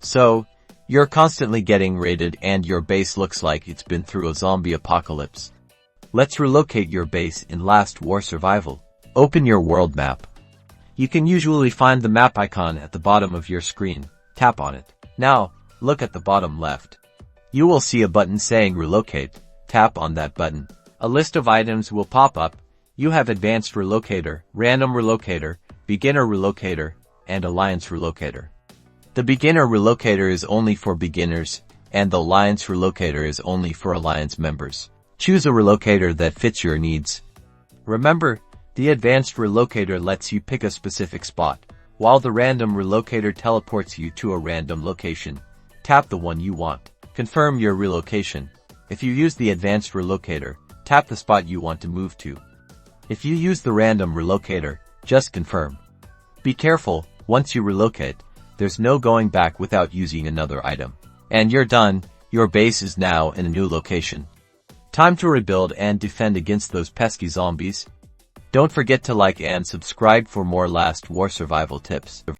So, you're constantly getting raided and your base looks like it's been through a zombie apocalypse. Let's relocate your base in Last War Survival. Open your world map. You can usually find the map icon at the bottom of your screen. Tap on it. Now, look at the bottom left. You will see a button saying Relocate. Tap on that button. A list of items will pop up. You have Advanced Relocator, Random Relocator, Beginner Relocator, and Alliance Relocator. The Beginner Relocator is only for beginners, and the Alliance Relocator is only for Alliance members. Choose a relocator that fits your needs. Remember, the Advanced Relocator lets you pick a specific spot, while the Random Relocator teleports you to a random location. Tap the one you want. Confirm your relocation. If you use the Advanced Relocator, tap the spot you want to move to. If you use the Random Relocator, just confirm. Be careful, once you relocate, there's no going back without using another item. And you're done, your base is now in a new location. Time to rebuild and defend against those pesky zombies. Don't forget to like and subscribe for more Last War survival tips.